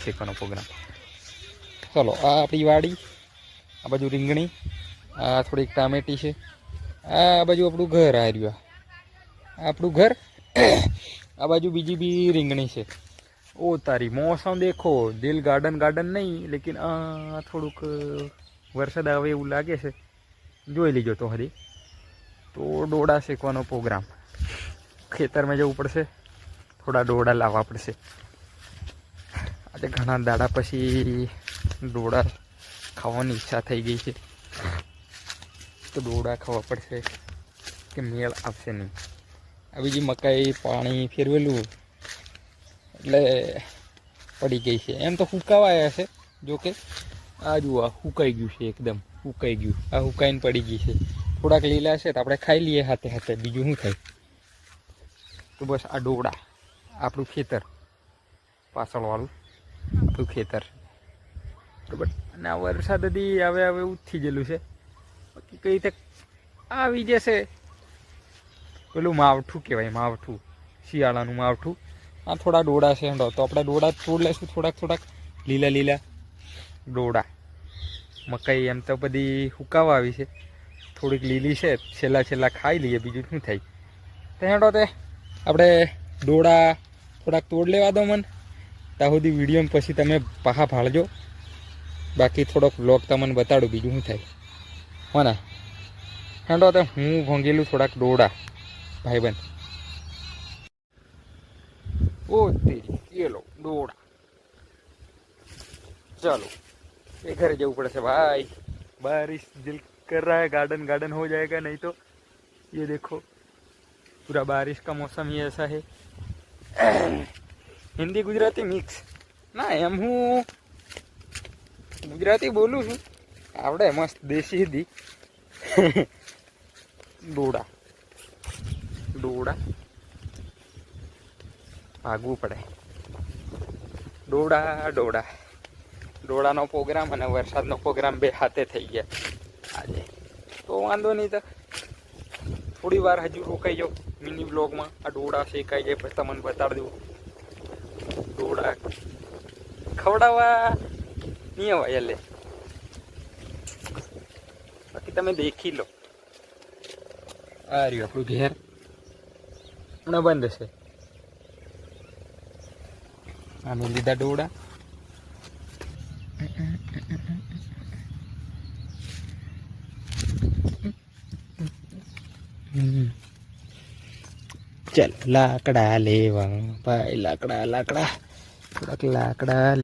શેકવાનો programme. ચલો, આ આપણી વાડી, આ બાજુ રીંગણી, આ થોડીક ટામેટી છે, આ બાજુ આપણું ઘર આવ્યું, આપણું ઘર, આ બાજુ બીજી બી રીંગણી છે. ઓ તારી મોસમ દેખો, દિલ ગાર્ડન ગાર્ડન નહીં, લેકિન થોડુંક વરસાદ આવે એવું લાગે છે. જોઈ લીજો તો હજી. તો ડોડા શેકવાનો પ્રોગ્રામ. ખેતરમાં જવું પડશે, થોડા ડોડા લાવવા પડશે. આજે ઘણા દાડા પછી ડોડા ખાવાની ઈચ્છા થઈ ગઈ છે, તો ડોડા ખાવા પડશે કે મેળ આવશે નહીં. આ બીજી મકાઈ પાણી ફેરવેલું એટલે પડી ગઈ છે. એમ તો હુકાવાયા છે, જોકે આ જુઓ હુકાઈ ગયું છે, એકદમ હુકાઈ ગયું. આ હુકાઈને પડી ગઈ છે. થોડાક લીલા છે તો આપણે ખાઈ લઈએ હાથે હાથે, બીજું શું થાય. તો બસ આ ડોડા, આપણું ખેતર પાછળવાળું આપણું ખેતર, બરાબર. અને આ વરસાદ હજી હવે એવું જ થઈ ગયેલું છે. બાકી કઈ રીતે આવી જશે. પેલું માવઠું કહેવાય, માવઠું, શિયાળાનું માવઠું. આ થોડા ડોડા છે, તો આપણે ડોડા તોડ લઈશું, થોડાક લીલા લીલા ડોડા. મકાઈ એમ તો બધી હુકાવા આવી છે, થોડીક લીલી છે, છેલ્લા ખાઈ લઈએ, બીજું શું થાય. તો હેડો તે આપણે ડોડા થોડાક તોડ લેવા દો મને, ત્યાં સુધી વિડીયોમાં પછી તમે પાહા ભાળજો. બાકી થોડોક વ્લોગ તમને બતાડું, બીજું શું થાય. હો ને, હેડો તો હું ભોંગેલું થોડાક ડોડા ભાઈબંધ. ओ तेरी, ये लो डोड़ा. चलो ये घर जाऊँ पड़े से भाई, बारिश दिल कर रहा है, गार्डन गार्डन हो जाएगा नहीं तो. ये देखो पूरा बारिश का मौसम ही ऐसा है. हिंदी गुजराती मिक्स ना, एम हूँ गुजराती बोलूँ छूँ, आवड़े मस्त देशी हिंदी. डोड़ा डोड़ा ભાગવું પડે. ડોડા ડોડા ડોડાનો પ્રોગ્રામ અને વરસાદનો પ્રોગ્રામ બે હાથે થઈ ગયા આજે. તો વાંધો નહીં, તો થોડી વાર હજુ રોકાઈ જાઓ મિની બ્લોગમાં. આ ડોડા શેકાઈ જાય પછી તમને બતાડી દઉં. ડોડા ખવડાવવા નહીં હોય એટલે, બાકી તમે દેખી લો. આ રહ્યું આપણું ઘેર અને બંધ છે. આમે લીધા ડોડા. ચાલ લાકડા લેવા ભાઈ, લાકડા થોડાક લાકડા